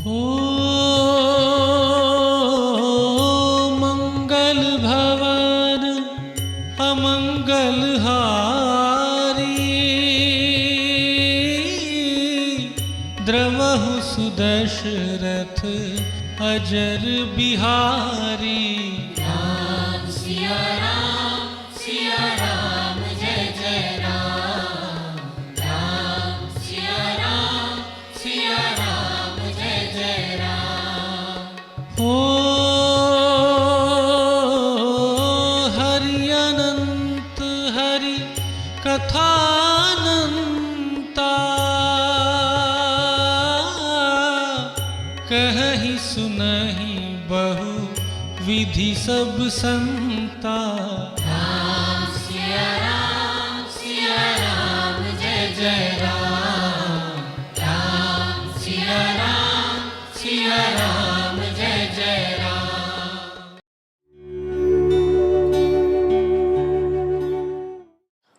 ओ मंगल भवन अमंगल हारी, द्रवहु सुदशरथ अजर बिहारी। राम सिया राम जय जय राम। राम सिया राम जय जय राम। ओ हरि अनंत हरि कथानंता, कहहि सुनहि बहु विधि सब संता। राम सिया राम जय जय राम। राम सिया राम जय जय राम।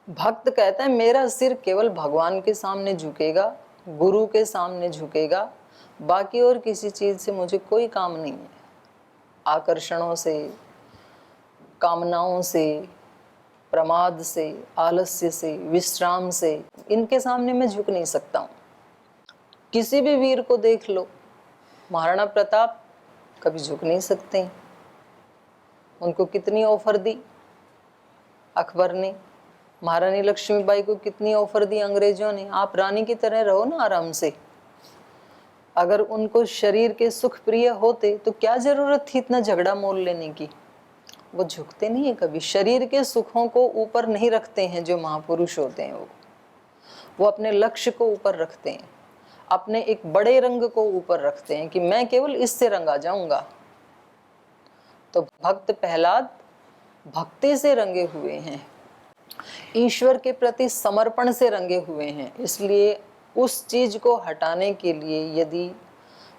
भक्त कहता है मेरा सिर केवल भगवान के सामने झुकेगा, गुरु के सामने झुकेगा, बाकी और किसी चीज से मुझे कोई काम नहीं है। आकर्षणों से, कामनाओं से, प्रमाद से, आलस्य से, विश्राम से, इनके सामने मैं झुक नहीं सकता हूँ। किसी भी वीर को देख लो, महाराणा प्रताप कभी झुक नहीं सकते। उनको कितनी ऑफर दी अकबर ने, महारानी लक्ष्मीबाई को कितनी ऑफर दी अंग्रेजों ने, आप रानी की तरह रहो ना आराम से। अगर उनको शरीर के सुख प्रिय होते तो क्या जरूरत थी इतना झगड़ा मोल लेने की। वो झुकते नहीं है कभी, शरीर के सुखों को ऊपर नहीं रखते हैं। जो महापुरुष होते हैं वो अपने लक्ष्य को ऊपर रखते हैं, अपने एक बड़े रंग को ऊपर रखते हैं कि मैं केवल इससे रंगा जाऊंगा। तो भक्त प्रहलाद भक्ति से रंगे हुए हैं, ईश्वर के प्रति समर्पण से रंगे हुए हैं। इसलिए उस चीज को हटाने के लिए यदि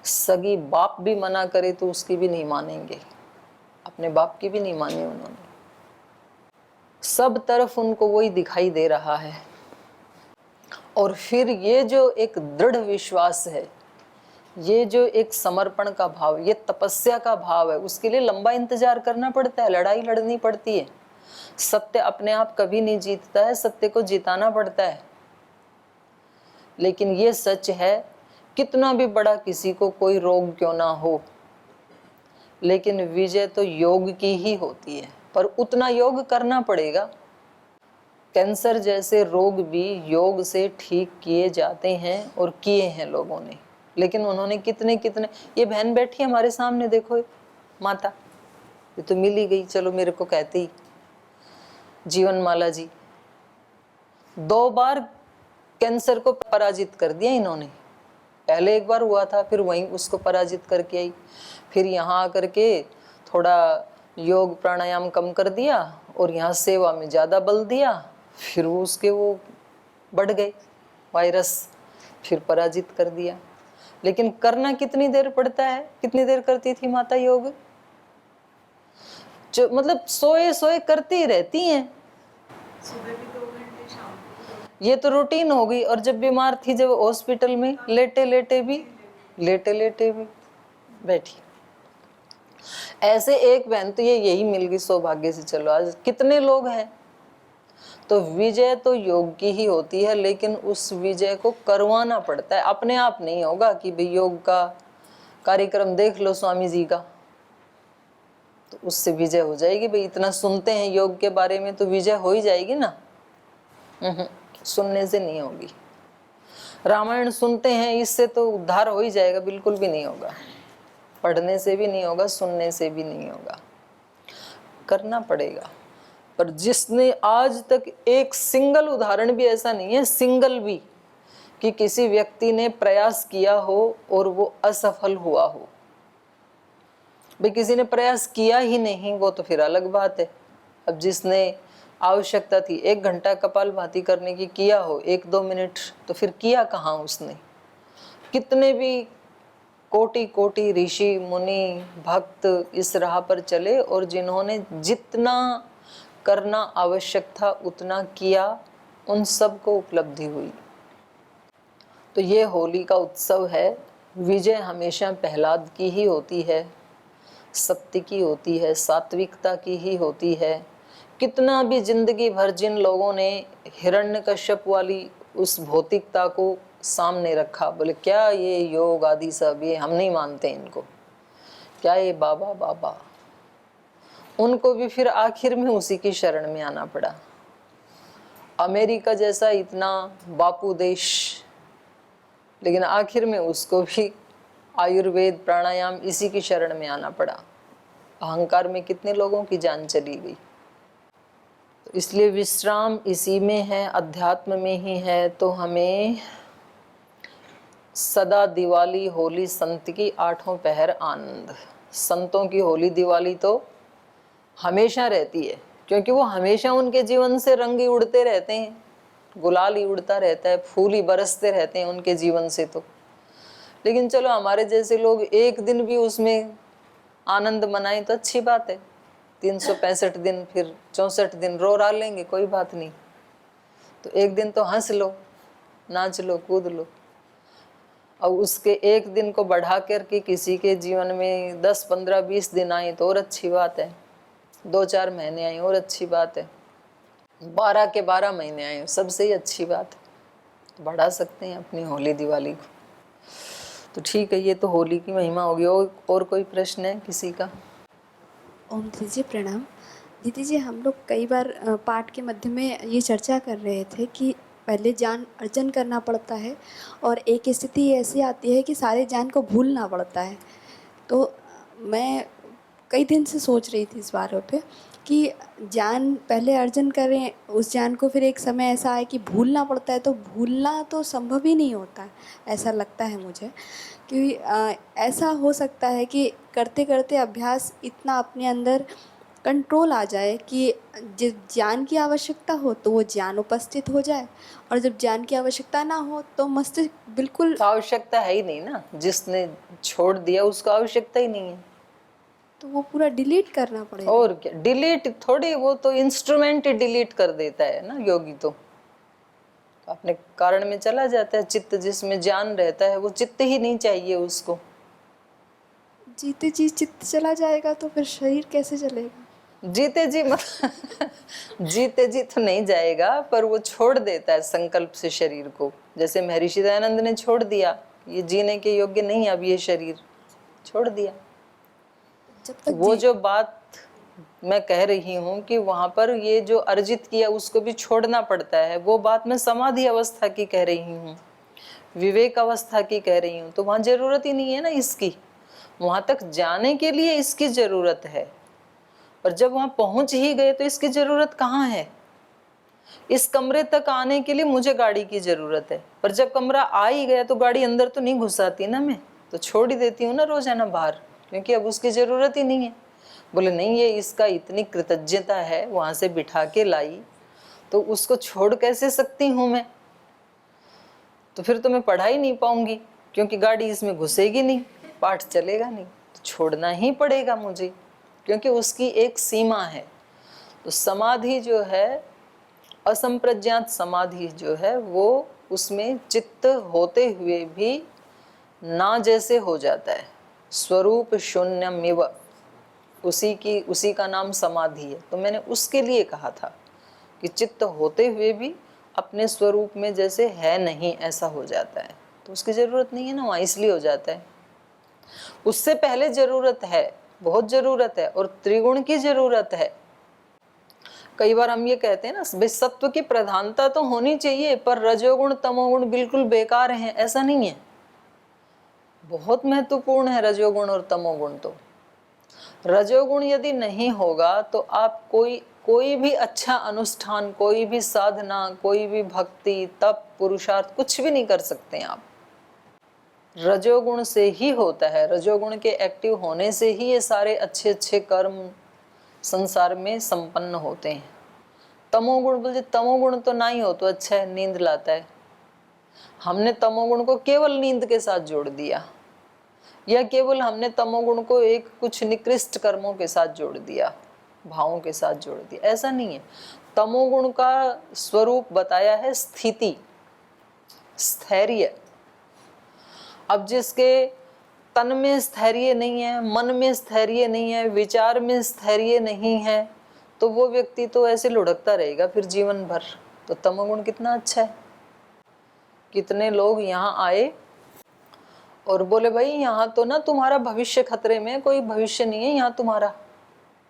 सगी बाप भी मना करे तो उसकी भी नहीं मानेंगे, अपने बाप की भी नहीं मानी उन्होंने। सब तरफ उनको वही दिखाई दे रहा है। और फिर ये जो एक दृढ़ विश्वास है, ये जो एक समर्पण का भाव, ये तपस्या का भाव है, उसके लिए लंबा इंतजार करना पड़ता है, लड़ाई लड़नी पड़ती है। सत्य अपने आप कभी नहीं जीतता है, सत्य को जिताना पड़ता है। लेकिन ये सच है, कितना भी बड़ा किसी को कोई रोग क्यों ना हो, लेकिन विजय तो योग की ही होती है, पर उतना योग करना पड़ेगा। कैंसर जैसे रोग भी योग से ठीक किए जाते हैं और किए हैं लोगों ने। लेकिन उन्होंने कितने कितने, ये बहन बैठी हमारे सामने देखो, माता, ये तो मिल ही गई, चलो मेरे को कहती ही, जीवनमाला जी 2 बार कैंसर को पराजित कर दिया इन्होंने। पहले एक बार हुआ था, फिर वहीं उसको पराजित करके आई, फिर यहाँ आकर के थोड़ा योग प्राणायाम कम कर दिया और यहाँ सेवा में ज़्यादा बल दिया, फिर उसके वो बढ़ गए वायरस, फिर पराजित कर दिया। लेकिन करना कितनी देर पड़ता है, कितनी देर करती थी माता योग, जो मतलब सोए सोए करती ही रहती हैं। ये तो रूटीन हो गई। और जब बीमार थी, जब हॉस्पिटल में लेटे लेटे भी बैठी। ऐसे एक बहन तो ये यही मिल गई सौभाग्य से। चलो आज कितने लोग हैं। तो विजय तो योग की ही होती है, लेकिन उस विजय को करवाना पड़ता है। अपने आप नहीं होगा कि भाई योग का कार्यक्रम देख लो स्वामी जी का तो उससे विजय हो जाएगी। भाई इतना सुनते हैं योग के बारे में तो विजय हो ही जाएगी ना। सुनने से नहीं होगी। रामायण सुनते हैं इससे तो उद्धार हो ही जाएगा, बिल्कुल भी नहीं होगा। पढ़ने से भी नहीं होगा, सुनने से भी नहीं होगा, करना पड़ेगा। पर जिसने आज तक एक सिंगल उदाहरण भी ऐसा नहीं है, सिंगल भी, कि किसी व्यक्ति ने प्रयास किया हो और वो असफल हुआ हो। भाई किसी ने प्रयास किया ही नहीं वो तो फिर अलग बात है। अब जिसने आवश्यकता थी 1 घंटा कपालभाति करने की, किया हो 1-2 मिनट, तो फिर किया कहाँ उसने। कितने भी कोटि कोटि ऋषि मुनि भक्त इस राह पर चले और जिन्होंने जितना करना आवश्यक था उतना किया, उन सब को उपलब्धि हुई। तो ये होली का उत्सव है विजय हमेशा प्रहलाद की ही होती है, सत्य की होती है, सात्विकता की ही होती है। कितना भी जिंदगी भर जिन लोगों ने हिरण्यकश्यप वाली उस भौतिकता को सामने रखा, बोले क्या ये योग आदि सब, ये हम नहीं मानते इनको, क्या ये बाबा बाबा, उनको भी फिर आखिर में उसी की शरण में आना पड़ा। अमेरिका जैसा इतना बापू देश, लेकिन आखिर में उसको भी आयुर्वेद प्राणायाम इसी की शरण में आना पड़ा। अहंकार में कितने लोगों की जान चली गई। तो इसलिए विश्राम इसी में है, अध्यात्म में ही है। तो हमें सदा दिवाली होली संत की आठों पहर आनंद, संतों की होली दिवाली तो हमेशा रहती है, क्योंकि वो हमेशा उनके जीवन से रंग ही उड़ते रहते हैं, गुलाल ही उड़ता रहता है, फूल ही बरसते रहते हैं उनके जीवन से। तो लेकिन चलो हमारे जैसे लोग एक दिन भी उसमें आनंद मनाएं तो अच्छी बात है। 365 दिन फिर 64 दिन रो रा लेंगे, कोई बात नहीं। तो एक दिन तो हंस लो, नाच लो, कूद लो। और उसके एक दिन को बढ़ा कर के किसी के जीवन में 10, 15, 20 दिन आए तो और अच्छी बात है, 2-4 महीने आए और अच्छी बात है, 12 के 12 महीने आए सबसे ही अच्छी बात है। बढ़ा सकते हैं अपनी होली दिवाली को। तो ठीक है, ये तो होली की महिमा होगी। और कोई प्रश्न है किसी का? ओम दीदी जी प्रणाम। दीदी जी, हम लोग कई बार पाठ के मध्य में ये चर्चा कर रहे थे कि पहले ज्ञान अर्जन करना पड़ता है और एक स्थिति ऐसी आती है कि सारे ज्ञान को भूलना पड़ता है। तो मैं कई दिन से सोच रही थी इस बारे पे कि ज्ञान पहले अर्जन करें, उस ज्ञान को फिर एक समय ऐसा आए कि भूलना पड़ता है, तो भूलना तो संभव ही नहीं होता है, ऐसा लगता है मुझे। कि ऐसा हो सकता है कि करते करते अभ्यास इतना अपने अंदर कंट्रोल आ जाए कि जिस ज्ञान की आवश्यकता हो तो वो ज्ञान उपस्थित हो जाए, और जब ज्ञान की आवश्यकता ना हो तो मस्तिष्क बिल्कुल, आवश्यकता है ही नहीं ना, जिसने छोड़ दिया उसको आवश्यकता ही नहीं है, तो वो पूरा डिलीट करना पड़ेगा। और क्या डिलीट थोड़ी, वो तो इंस्ट्रूमेंट ही डिलीट कर देता है ना योगी। तो अपने कारण में चला जाता है। चित्त जिसमें ज्ञान रहता है वो चित्त ही नहीं चाहिए उसको। जीते जी चित्त चला जाएगा तो फिर शरीर कैसे चलेगा? जीते जी जीते जी तो नहीं जाएगा, पर वो छोड़ देता है संकल्प से शरीर को। जैसे महर्षि दयानंद ने छोड़ दिया, ये जीने के योग्य नहीं, अब ये शरीर छोड़ दिया। जब तक वो जो बात मैं कह रही हूँ कि वहां पर ये जो अर्जित किया उसको भी छोड़ना पड़ता है, वो बात मैं समाधि अवस्था की कह रही हूँ, विवेक अवस्था की कह रही हूँ। तो वहां जरूरत ही नहीं है ना इसकी, वहां तक जाने के लिए इसकी जरूरत है। और जब वहां पहुंच ही गए तो इसकी जरूरत कहाँ है? इस कमरे तक आने के लिए मुझे गाड़ी की जरूरत है, पर जब कमरा आ ही गया तो गाड़ी अंदर तो नहीं घुसाती ना, मैं तो छोड़ ही देती हूँ ना रोजाना बाहर, क्योंकि अब उसकी जरूरत ही नहीं है। बोले नहीं, ये इसका इतनी कृतज्ञता है, वहां से बिठा के लाई तो उसको छोड़ कैसे सकती हूँ मैं? तो फिर तो मैं पढ़ा ही नहीं पाऊंगी, क्योंकि गाड़ी इसमें घुसेगी नहीं, पाठ चलेगा नहीं। तो छोड़ना ही पड़ेगा मुझे, क्योंकि उसकी एक सीमा है। तो समाधि जो है, असंप्रज्ञात समाधि जो है, वो उसमें चित्त होते हुए भी ना जैसे हो जाता है, स्वरूप शून्यमिव, उसी का नाम समाधि है। तो मैंने उसके लिए कहा था कि चित्त होते हुए भी अपने स्वरूप में जैसे है नहीं, ऐसा हो जाता है। तो उसकी जरूरत नहीं है ना वहाँ, इसलिए हो जाता है। उससे पहले जरूरत है, बहुत जरूरत है, और त्रिगुण की जरूरत है। कई बार हम ये कहते हैं ना, भाई सत्व की प्रधानता तो होनी चाहिए, पर रजोगुण तमोगुण बिल्कुल बेकार हैं, ऐसा नहीं है। बहुत महत्वपूर्ण है रजोगुण और तमोगुण। तो रजोगुण यदि नहीं होगा तो आप कोई भी अच्छा अनुष्ठान, कोई भी साधना, कोई भी भक्ति, तप, पुरुषार्थ कुछ भी नहीं कर सकते हैं आप। रजोगुण से ही होता है, रजोगुण के एक्टिव होने से ही ये सारे अच्छे अच्छे कर्म संसार में संपन्न होते हैं। तमोगुण बोलते, तमोगुण तो ना ही हो तो अच्छा है, नींद लाता है। हमने तमोगुण को केवल नींद के साथ जोड़ दिया, या केवल हमने तमोगुण को एक कुछ निकृष्ट कर्मों के साथ जोड़ दिया, भावों के साथ जोड़ दिया, ऐसा नहीं है। तमोगुण का स्वरूप बताया है स्थिति, स्थैर्य। अब जिसके तन में स्थैर्य नहीं है, मन में स्थैर्य नहीं है, विचार में स्थैर्य नहीं है, तो वो व्यक्ति तो ऐसे लुढ़कता रहेगा फिर जीवन भर। तो तमोगुण कितना अच्छा है। कितने लोग यहाँ आए और बोले भाई यहाँ तो ना तुम्हारा भविष्य खतरे में, कोई भविष्य नहीं है यहाँ तुम्हारा।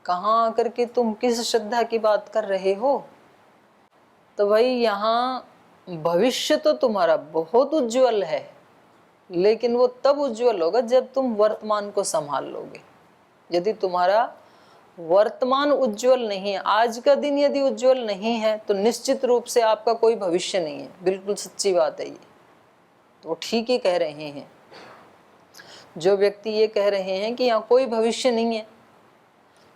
कहाँ आकर के तुम किस श्रद्धा की बात कर रहे हो? तो भाई यहाँ भविष्य तो तुम्हारा बहुत उज्जवल है, लेकिन वो तब उज्जवल होगा जब तुम वर्तमान को संभाल लोगे। यदि तुम्हारा वर्तमान उज्जवल नहीं है, आज का दिन यदि उज्जवल नहीं है, तो निश्चित रूप से आपका कोई भविष्य नहीं है। बिल्कुल सच्ची बात है ये, तो ठीक ही कह रहे हैं। जो व्यक्ति ये कह रहे हैं कि यहाँ कोई भविष्य नहीं है,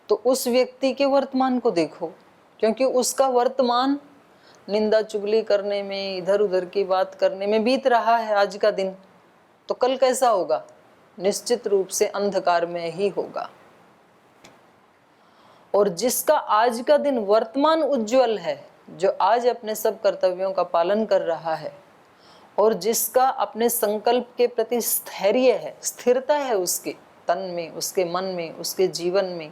तो उस व्यक्ति के वर्तमान को देखो, क्योंकि उसका वर्तमान निंदा चुगली करने में, इधर उधर की बात करने में बीत रहा है आज का दिन। तो कल कैसा होगा? निश्चित रूप से अंधकार में ही होगा। और जिसका आज का दिन वर्तमान उज्जवल है, जो आज अपने सब कर्तव्यों का पालन कर रहा है, और जिसका अपने संकल्प के प्रति स्थैर्य है, स्थिरता है उसके तन में, उसके मन में, उसके जीवन में।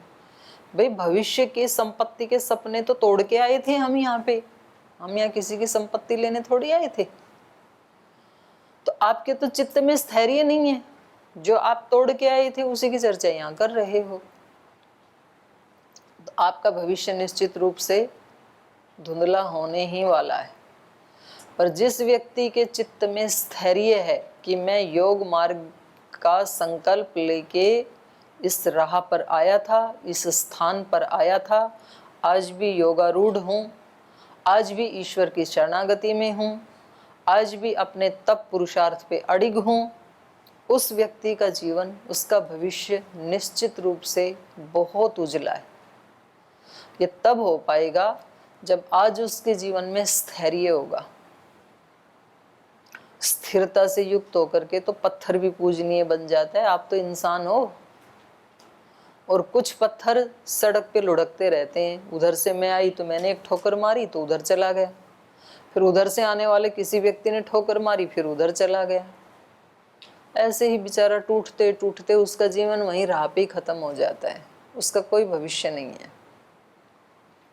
भाई भविष्य के संपत्ति के सपने तो तोड़ के आए थे हम यहाँ पे, हम यहाँ किसी की संपत्ति लेने थोड़ी आए थे। तो आपके तो चित्त में स्थैर्य नहीं है, जो आप तोड़ के आए थे उसी की चर्चा यहाँ कर रहे हो। तो आपका भविष्य निश्चित रूप से धुंधला होने ही वाला है। पर जिस व्यक्ति के चित्त में स्थैर्य है कि मैं योग मार्ग का संकल्प लेके इस राह पर आया था, इस स्थान पर आया था, आज भी योगारूढ़ हूँ, आज भी ईश्वर की शरणागति में हूँ, आज भी अपने तप पुरुषार्थ पे अडिग हूँ, उस व्यक्ति का जीवन, उसका भविष्य निश्चित रूप से बहुत उजला है। ये तब हो पाएगा जब आज उसके जीवन में स्थैर्य होगा। स्थिरता से युक्त होकर के तो पत्थर भी पूजनीय बन जाता है। आप तो इंसान हो, और कुछ पत्थर सड़क पे लुढ़कते रहते हैं। उधर से मैं आई तो मैंने एक ठोकर मारी तो उधर चला गया, फिर उधर से आने वाले किसी व्यक्ति ने ठोकर मारी, फिर उधर चला गया। ऐसे ही बेचारा टूटते टूटते उसका जीवन वहीं राह पे ही खत्म हो जाता है। उसका कोई भविष्य नहीं है,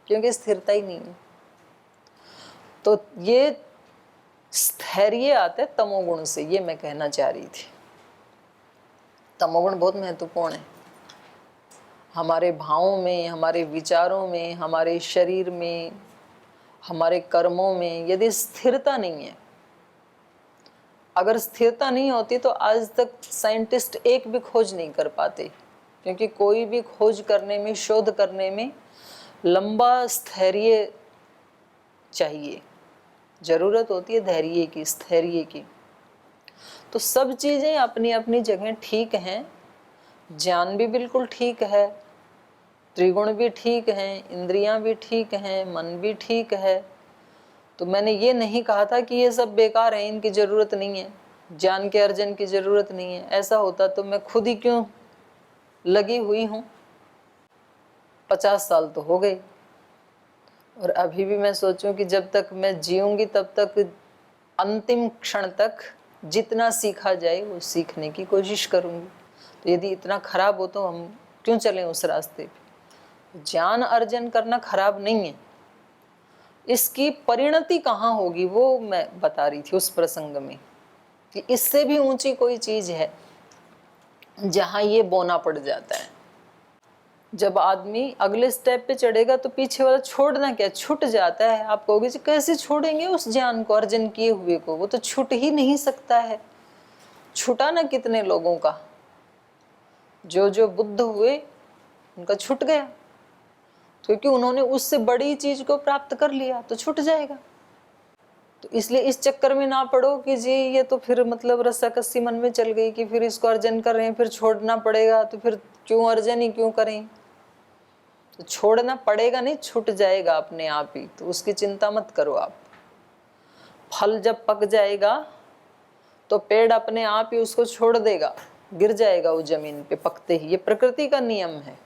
क्योंकि स्थिरता ही नहीं है। तो ये स्थैर्य आता है तमोगुण से, ये मैं कहना चाह रही थी। तमोगुण बहुत महत्वपूर्ण है हमारे भावों में, हमारे विचारों में, हमारे शरीर में, हमारे कर्मों में। यदि स्थिरता नहीं है, अगर स्थिरता नहीं होती तो आज तक साइंटिस्ट एक भी खोज नहीं कर पाते, क्योंकि कोई भी खोज करने में, शोध करने में लंबा स्थैर्य चाहिए, जरूरत होती है धैर्य की, स्थैर्य की। तो सब चीजें अपनी अपनी जगह ठीक हैं, ज्ञान भी बिल्कुल ठीक है, त्रिगुण भी ठीक हैं, इंद्रियां भी ठीक हैं, मन भी ठीक है। तो मैंने ये नहीं कहा था कि ये सब बेकार है, इनकी जरूरत नहीं है, ज्ञान के अर्जन की जरूरत नहीं है। ऐसा होता तो मैं खुद ही क्यों लगी हुई हूँ। 50 साल तो हो गए, और अभी भी मैं सोचूं कि जब तक मैं जीऊंगी तब तक अंतिम क्षण तक जितना सीखा जाए वो सीखने की कोशिश करूंगी। तो यदि इतना खराब हो तो हम क्यों चलें उस रास्ते पे। ज्ञान अर्जन करना खराब नहीं है, इसकी परिणति कहाँ होगी वो मैं बता रही थी उस प्रसंग में, कि इससे भी ऊंची कोई चीज है जहाँ ये बोना पड़ जाता है। जब आदमी अगले स्टेप पे चढ़ेगा तो पीछे वाला छोड़ना क्या, छूट जाता है। आप कहोगे जी कैसे छोड़ेंगे उस ज्ञान को, अर्जन किए हुए को? वो तो छूट ही नहीं सकता है। छूटा ना कितने लोगों का, जो जो बुद्ध हुए उनका छूट गया, क्योंकि उन्होंने उससे बड़ी चीज को प्राप्त कर लिया, तो छूट जाएगा। तो इसलिए इस चक्कर में ना पड़ो कि जी ये तो फिर मतलब रस्साकस्सी मन में चल गई कि फिर इसको अर्जन कर रहे हैं, फिर छोड़ना पड़ेगा, तो फिर क्यों अर्जन ही क्यों करें। तो छोड़ना पड़ेगा नहीं, छूट जाएगा अपने आप ही, तो उसकी चिंता मत करो आप। फल जब पक जाएगा तो पेड़ अपने आप ही उसको छोड़ देगा, गिर जाएगा वो जमीन पे पकते ही। ये प्रकृति का नियम है।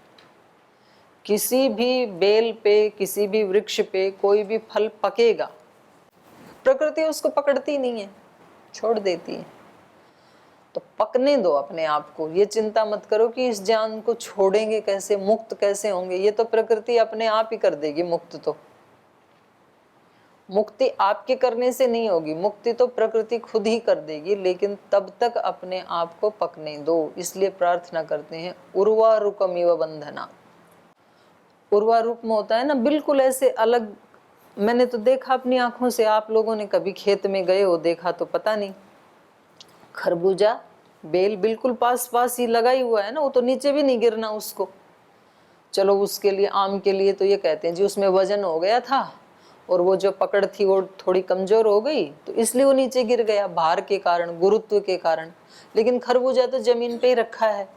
किसी भी बेल पे, किसी भी वृक्ष पे कोई भी फल पकेगा, प्रकृति उसको पकड़ती नहीं है, छोड़ देती है। तो पकने दो अपने आप को। ये चिंता मत करो कि इस ज्ञान को छोड़ेंगे कैसे, मुक्त कैसे होंगे। ये तो प्रकृति अपने आप ही कर देगी मुक्त। तो मुक्ति आपके करने से नहीं होगी, मुक्ति तो प्रकृति खुद ही कर देगी, लेकिन तब तक अपने आप को पकने दो। इसलिए प्रार्थना करते हैं उर्वारुकमिव बंधना। उर्वारुक में होता है ना बिल्कुल ऐसे अलग। मैंने तो देखा अपनी आंखों से, आप लोगों ने कभी खेत में गए हो देखा तो पता नहीं, खरबूजा बेल बिल्कुल पास पास ही लगा ही हुआ है ना, वो तो नीचे भी नहीं गिरना उसको। चलो उसके लिए, आम के लिए तो ये कहते हैं जी उसमें वजन हो गया था और वो जो पकड़ थी वो थोड़ी कमजोर हो गई, तो इसलिए वो नीचे गिर गया भार के कारण, गुरुत्व के कारण। लेकिन खरबूजा तो जमीन पे ही रखा है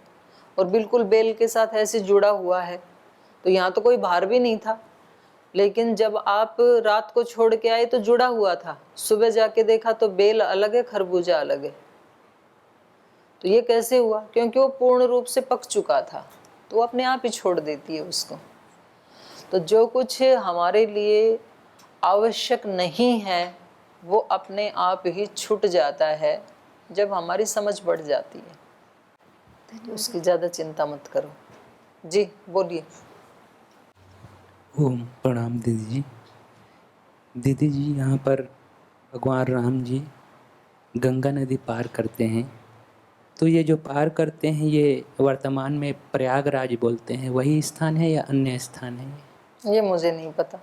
और बिल्कुल बेल के साथ ऐसे जुड़ा हुआ है, तो यहाँ तो कोई भार भी नहीं था। लेकिन जब आप रात को छोड़ के आए तो जुड़ा हुआ था, सुबह जाके देखा तो बेल अलग है, खरबूजा अलग है। तो ये कैसे हुआ? क्योंकि वो पूर्ण रूप से पक चुका था, तो वो अपने आप ही छोड़ देती है उसको। तो जो कुछ हमारे लिए आवश्यक नहीं है वो अपने आप ही छूट जाता है जब हमारी समझ बढ़ जाती है। तो उसकी ज़्यादा चिंता मत करो। जी बोलिए। ओम प्रणाम दीदी जी। दीदी जी, यहाँ पर भगवान राम जी गंगा नदी पार करते हैं, तो ये जो पार करते हैं ये वर्तमान में प्रयागराज बोलते हैं, वही स्थान है या अन्य स्थान है? ये मुझे नहीं पता।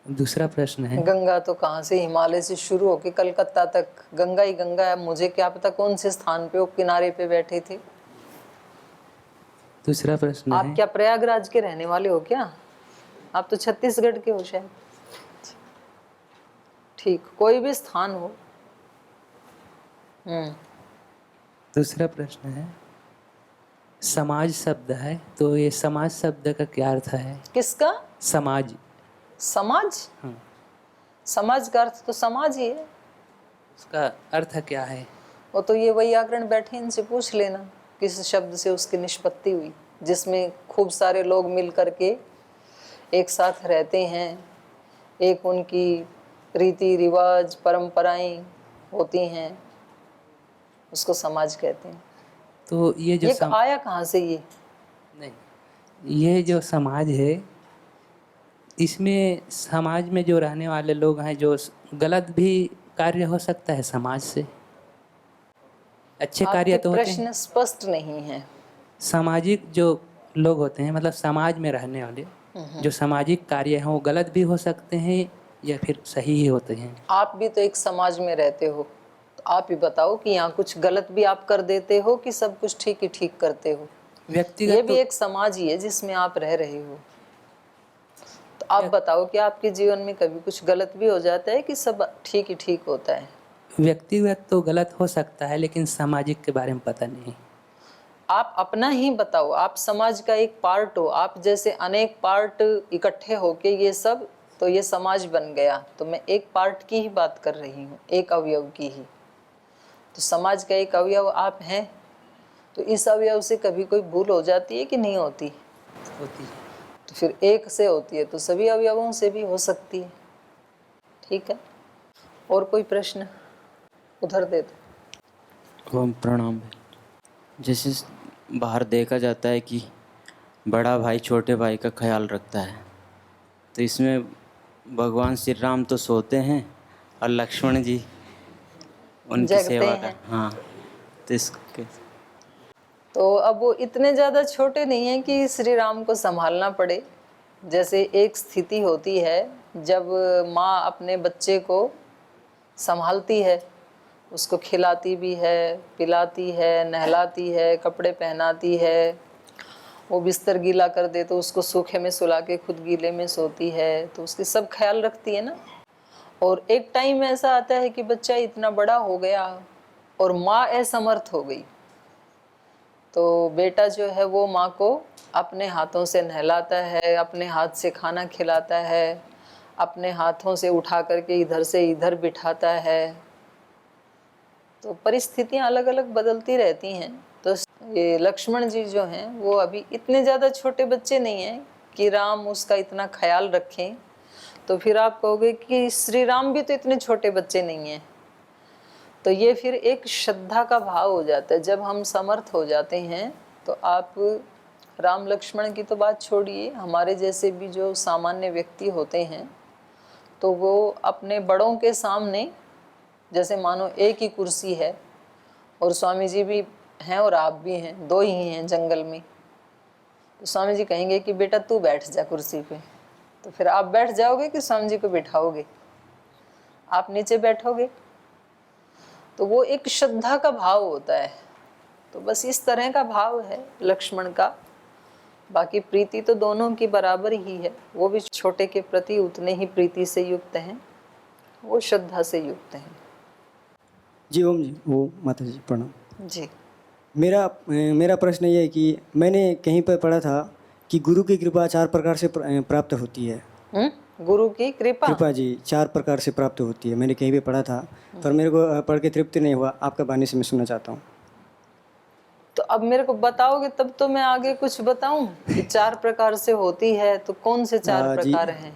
दूसरा प्रश्न है, गंगा तो कहाँ से, हिमालय से शुरू होके कलकत्ता तक गंगा ही गंगा है। मुझे क्या पता कौन से स्थान पे वो किनारे पे बैठे थे। दूसरा प्रश्न आप है, क्या प्रयागराज के रहने वाले हो क्या? आप तो छत्तीसगढ़ के हो शायद। ठीक, कोई भी स्थान हो। दूसरा प्रश्न है, समाज शब्द है, तो ये समाज शब्द का क्या अर्थ है? किसका? समाज। समाज? समाज का अर्थ तो समाज ही है। उसका अर्थ क्या है? वो तो ये वैयाकरण बैठे, इनसे पूछ लेना किस शब्द से उसकी निष्पत्ति हुई, जिसमें खूब सारे लोग मिल करके एक साथ रहते हैं, एक उनकी रीति रिवाज परंपराएं होती हैं, उसको समाज कहते हैं। तो ये जो आया कहाँ से ये? नहीं, ये जो समाज है, इसमें समाज में जो रहने वाले लोग हैं, जो गलत भी कार्य हो सकता है समाज से, अच्छे कार्य तो होते हैं। प्रश्न स्पष्ट नहीं है। सामाजिक जो लोग होते हैं, मतलब समाज में रहने वाले जो सामाजिक कार्य हैं, वो गलत भी हो सकते हैं या फिर सही ही होते हैं। आप भी तो एक समाज में रहते हो, तो आप ही बताओ कि यहाँ कुछ गलत भी आप कर देते हो कि सब कुछ ठीक ही ठीक करते हो? व्यक्तिगत ये भी एक समाज ही है जिसमें आप रह रहे हो। तो आप बताओ कि आपके जीवन में कभी कुछ गलत भी हो जाता है कि सब ठीक ही ठीक होता है? व्यक्तिगत तो गलत हो सकता है, लेकिन सामाजिक के बारे में पता नहीं। आप अपना ही बताओ, आप समाज का एक पार्ट हो। आप जैसे अनेक पार्ट इकट्ठे होके ये सब, तो ये समाज बन गया। तो मैं एक पार्ट की ही बात कर रही हूँ, एक अवयव की ही। तो समाज का एक अवयव आप हैं, तो इस अवयव से कभी कोई भूल हो जाती है कि नहीं होती? होती है। तो फिर एक से होती है तो सभी अवयवों से भी हो सकती है। ठीक है, और कोई प्रश्न? उधर दे दो। ओम प्रणाम। जैसे बाहर देखा जाता है कि बड़ा भाई छोटे भाई का ख्याल रखता है, तो इसमें भगवान श्री राम तो सोते हैं और लक्ष्मण जी उनकी सेवा कर। हाँ, तो इसके तो अब वो इतने ज़्यादा छोटे नहीं हैं कि श्री राम को संभालना पड़े। जैसे एक स्थिति होती है जब माँ अपने बच्चे को संभालती है, उसको खिलाती भी है, पिलाती है, नहलाती है, कपड़े पहनाती है, वो बिस्तर गीला कर दे तो उसको सूखे में सुला के खुद गीले में सोती है, तो उसकी सब ख्याल रखती है ना। और एक टाइम ऐसा आता है कि बच्चा इतना बड़ा हो गया और माँ असमर्थ हो गई, तो बेटा जो है वो माँ को अपने हाथों से नहलाता है, अपने हाथ से खाना खिलाता है, अपने हाथों से उठा करके इधर से इधर बिठाता है। तो परिस्थितियाँ अलग अलग बदलती रहती हैं। तो ये लक्ष्मण जी जो हैं वो अभी इतने ज़्यादा छोटे बच्चे नहीं हैं कि राम उसका इतना ख्याल रखें। तो फिर आप कहोगे कि श्री राम भी तो इतने छोटे बच्चे नहीं हैं। तो ये फिर एक श्रद्धा का भाव हो जाता है। जब हम समर्थ हो जाते हैं तो आप राम लक्ष्मण की तो बात छोड़िए, हमारे जैसे भी जो सामान्य व्यक्ति होते हैं तो वो अपने बड़ों के सामने, जैसे मानो एक ही कुर्सी है और स्वामी जी भी हैं और आप भी हैं, दो ही हैं जंगल में, तो स्वामी जी कहेंगे कि बेटा तू बैठ जा कुर्सी पे, तो फिर आप बैठ जाओगे कि स्वामी जी को बिठाओगे? आप नीचे बैठोगे। तो वो एक श्रद्धा का भाव होता है। तो बस इस तरह का भाव है लक्ष्मण का। बाकी प्रीति तो दोनों की बराबर ही है, वो भी छोटे के प्रति उतने ही प्रीति से युक्त हैं, वो श्रद्धा से युक्त हैं। जी ओम जी, वो माता जी प्रणाम जी। मेरा प्रश्न ये है कि मैंने कहीं पर पढ़ा था कि गुरु की कृपा 4 प्रकार से प्राप्त होती है। गुरु की कृपा? कृपा जी 4 प्रकार से प्राप्त होती है, मैंने कहीं भी पढ़ा था, पर मेरे को पढ़ के तृप्ति नहीं हुआ। आपका वाणी से मैं सुनना चाहता हूँ। तो अब मेरे को बताओगे तब तो मैं आगे कुछ बताऊं कि 4 प्रकार से होती है, तो कौन से 4 प्रकार हैं?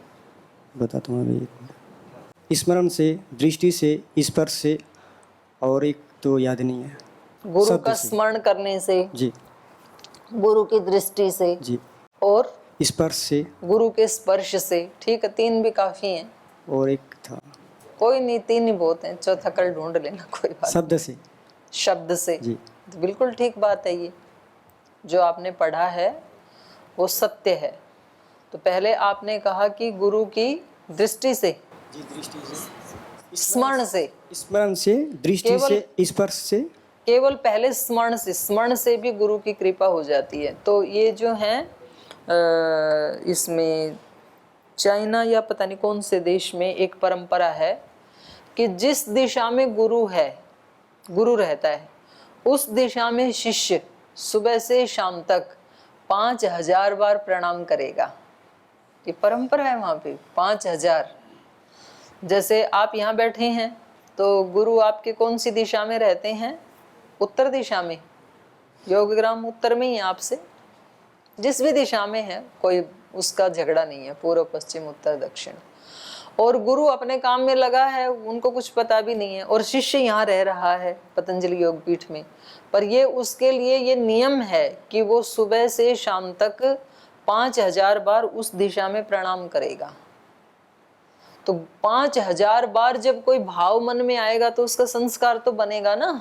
बताता हूँ अभी। स्मरण से, दृष्टि से, स्पर्श से, और एक तो याद नहीं है। गुरु का स्मरण करने से जी, गुरु की दृष्टि से जी, और स्पर्श से, गुरु के स्पर्श से। ठीक है, 3 भी काफी हैं। और एक था, कोई नहीं, 3 ही बहुत हैं, चौथा कल ढूंढ लेना, कोई बात। शब्द से। शब्द से जी, तो बिल्कुल ठीक बात है। ये जो आपने पढ़ा है वो सत्य है। तो पहले आपने कहा कि गुरु की दृष्टि से, जी, दृष्टि से, स्मरण से, स्मरण से, दृष्टि से, स्पर्श से, केवल पहले स्मरण से भी गुरु की कृपा हो जाती है। तो ये जो है इसमें चाइना या पता नहीं कौन से देश में एक परंपरा है कि जिस दिशा में गुरु रहता है उस दिशा में शिष्य सुबह से शाम तक 5000 बार प्रणाम करेगा। ये परंपरा है वहाँ पे 5000। जैसे आप यहाँ बैठे हैं तो गुरु आपके कौन सी दिशा में रहते हैं? उत्तर दिशा में। योगग्राम उत्तर में ही है आपसे, जिस भी दिशा में है कोई उसका झगड़ा नहीं है, पूर्व पश्चिम उत्तर दक्षिण। और गुरु अपने काम में लगा है, उनको कुछ पता भी नहीं है, और शिष्य यहाँ रह रहा है पतंजलि योगपीठ में, पर ये उसके लिए ये नियम है कि वो सुबह से शाम तक 5000 बार उस दिशा में प्रणाम करेगा। तो 5000 बार जब कोई भाव मन में आएगा तो उसका संस्कार तो बनेगा ना।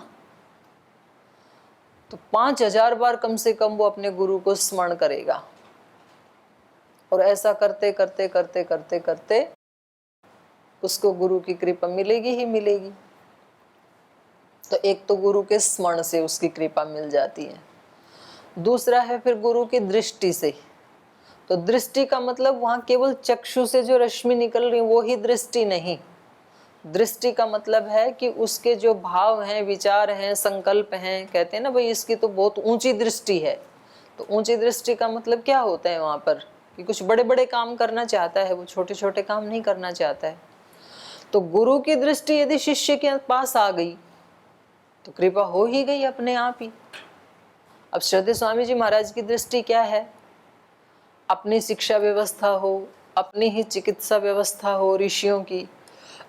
तो 5000 बार कम से कम वो अपने गुरु को स्मरण करेगा, और ऐसा करते करते करते करते करते उसको गुरु की कृपा मिलेगी ही मिलेगी। तो एक तो गुरु के स्मरण से उसकी कृपा मिल जाती है। दूसरा है फिर गुरु की दृष्टि से। तो दृष्टि का मतलब वहां केवल चक्षु से जो रश्मि निकल रही वो ही दृष्टि नहीं। दृष्टि का मतलब है कि उसके जो भाव हैं, विचार हैं, संकल्प हैं, कहते हैं ना भाई इसकी तो बहुत ऊंची दृष्टि है। तो ऊंची दृष्टि का मतलब क्या होता है वहां पर कि कुछ बड़े बड़े काम करना चाहता है, वो छोटे छोटे काम नहीं करना चाहता है। तो गुरु की दृष्टि यदि शिष्य के पास आ गई तो कृपा हो ही गई अपने आप ही। अब श्रद्धेय स्वामी जी महाराज की दृष्टि क्या है? अपनी शिक्षा व्यवस्था हो, अपनी ही चिकित्सा व्यवस्था हो, ऋषियों की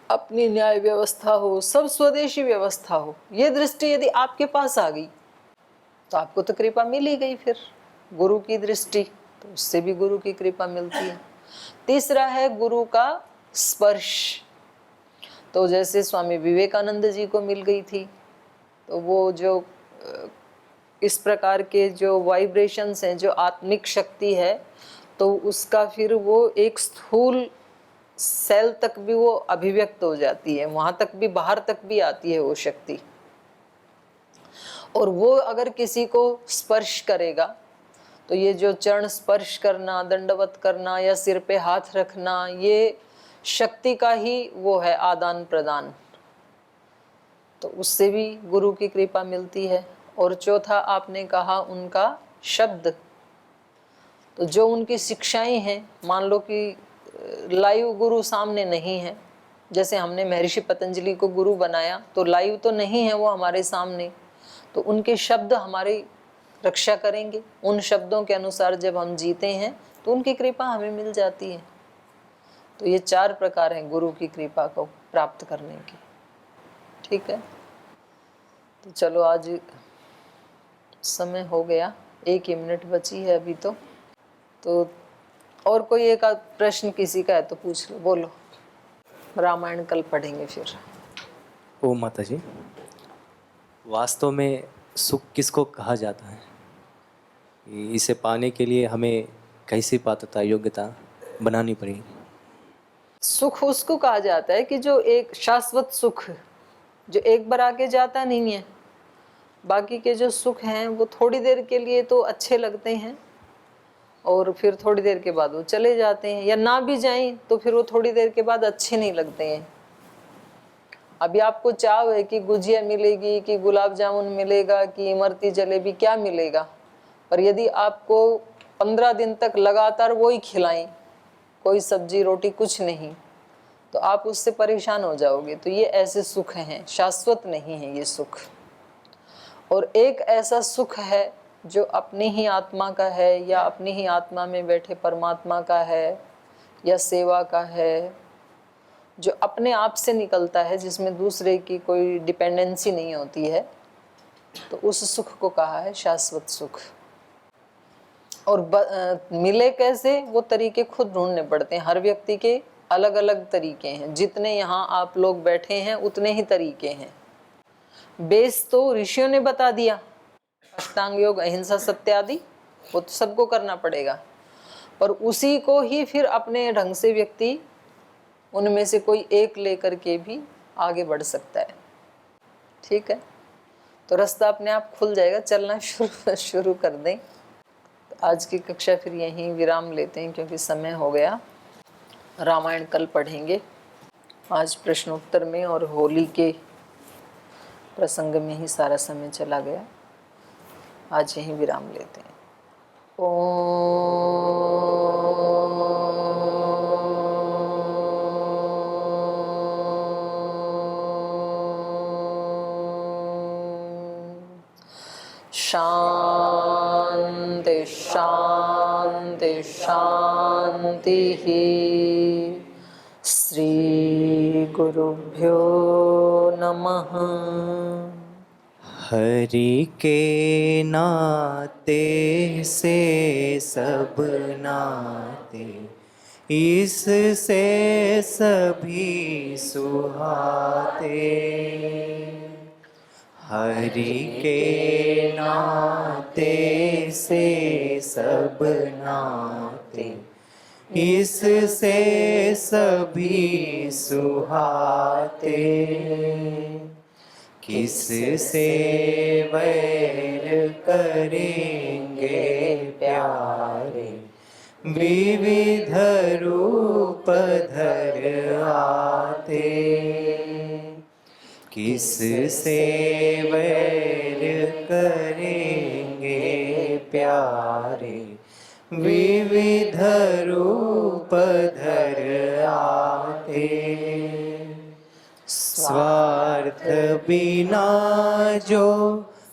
अपनी न्याय व्यवस्था हो, सब स्वदेशी व्यवस्था हो, ये दृष्टि यदि आपके पास आ गई तो आपको तो कृपा मिल ही गई। फिर गुरु की दृष्टि, तो उससे भी गुरु की कृपा मिलती है। तीसरा है गुरु का स्पर्श। तो जैसे स्वामी विवेकानंद जी को मिल गई थी, तो वो जो इस प्रकार के जो वाइब्रेशंस हैं, जो आत्मिक शक्ति है, तो उसका फिर वो एक स्थूल सेल तक भी वो अभिव्यक्त हो जाती है, वहां तक भी, बाहर तक भी आती है वो शक्ति। और वो अगर किसी को स्पर्श करेगा तो ये जो चरण स्पर्श करना, दंडवत करना या सिर पे हाथ रखना, ये शक्ति का ही वो है आदान प्रदान। तो उससे भी गुरु की कृपा मिलती है। और चौथा आपने कहा उनका शब्द। तो जो उनकी शिक्षाएं हैं, मान लो कि लाइव गुरु सामने नहीं है, जैसे हमने महर्षि पतंजलि को गुरु बनाया तो लाइव तो नहीं है वो हमारे सामने, तो उनके शब्द हमारी रक्षा करेंगे। उन शब्दों के अनुसार जब हम जीते हैं तो उनकी कृपा हमें मिल जाती है। तो ये 4 प्रकार हैं गुरु की कृपा को प्राप्त करने के। ठीक है। तो चलो आज समय हो गया, 1 ही मिनट बची है अभी तो और कोई एक आध प्रश्न किसी का है तो पूछ लो, बोलो। रामायण कल पढ़ेंगे फिर। ओ माता जी, वास्तव में सुख किसको कहा जाता है? इसे पाने के लिए हमें कैसी पात्रता योग्यता बनानी पड़ेगी? सुख उसको कहा जाता है कि जो एक शाश्वत सुख, जो एक बार आके जाता नहीं है। बाकी के जो सुख हैं वो थोड़ी देर के लिए तो अच्छे लगते हैं और फिर थोड़ी देर के बाद वो चले जाते हैं, या ना भी जाएं तो फिर वो थोड़ी देर के बाद अच्छे नहीं लगते हैं। अभी आपको चाव है कि गुजिया मिलेगी, कि गुलाब जामुन मिलेगा, कि इमरती जलेबी, क्या मिलेगा, पर यदि आपको 15 दिन तक लगातार वही खिलाएं, कोई सब्जी रोटी कुछ नहीं, तो आप उससे परेशान हो जाओगे। तो ये ऐसे सुख हैं, शाश्वत नहीं है ये सुख। और एक ऐसा सुख है जो अपनी ही आत्मा का है, या अपनी ही आत्मा में बैठे परमात्मा का है, या सेवा का है, जो अपने आप से निकलता है, जिसमें दूसरे की कोई डिपेंडेंसी नहीं होती है। तो उस सुख को कहा है शाश्वत सुख। और मिले कैसे, वो तरीके खुद ढूंढने पड़ते हैं। हर व्यक्ति के अलग अलग तरीके हैं। जितने यहाँ आप लोग बैठे हैं उतने ही तरीके हैं। बेस तो ऋषियों ने बता दिया, अष्टांग योग, अहिंसा, सत्य आदि, वो तो सबको करना पड़ेगा। पर उसी को ही फिर अपने ढंग से व्यक्ति उनमें से कोई एक लेकर के भी आगे बढ़ सकता है। ठीक है, तो रास्ता अपने आप खुल जाएगा, चलना शुरू कर दें। तो आज की कक्षा फिर यहीं विराम लेते हैं क्योंकि समय हो गया। रामायण कल पढ़ेंगे। आज प्रश्नोत्तर में और होली के प्रसंग में ही सारा समय चला गया। आज यहीं विराम लेते हैं। शांति शांति शांति ही। श्री गुरुभ्यो नमः। हरि के नाते से सब नाते, इससे सभी सुहाते। हरि के नाते से सब नाते, इससे सभी सुहाते। किससे वैर करेंगे प्यारे, विविध रूप धर आते। किससे वैर करेंगे प्यारे, विविध रूप धर आते। स्वार्थ बिना जो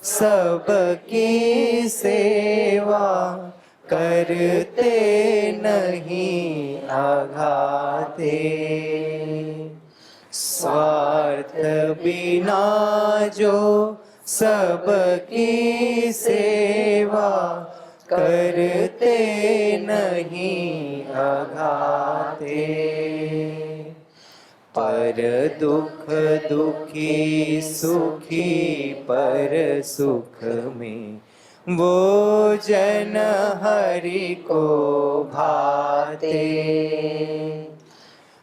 सबकी सेवा, करते नहीं आघाते। स्वार्थ बिना जो सबकी सेवा, करते नहीं आघाते। पर दुख दुखी सुखी पर सुख में, वो जन हरि को भाते।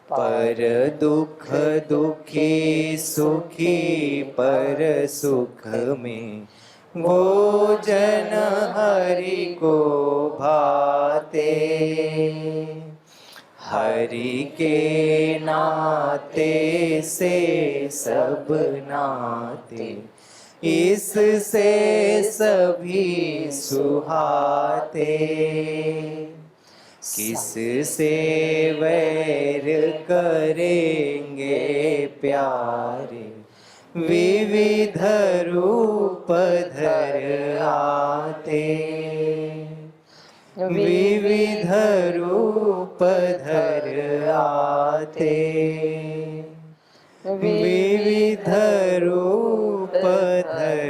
पर दुख दुखी सुखी पर सुख में, वो जन हरि को भाते। हरि के नाते से सब नाते, इससे सभी सुहाते। किससे वैर करेंगे प्यारे, विविध रूप धर आते। विविध रूप धर आते। विविध रूप धर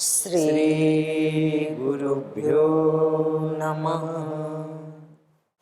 श्री गुरुभ्यो नमः।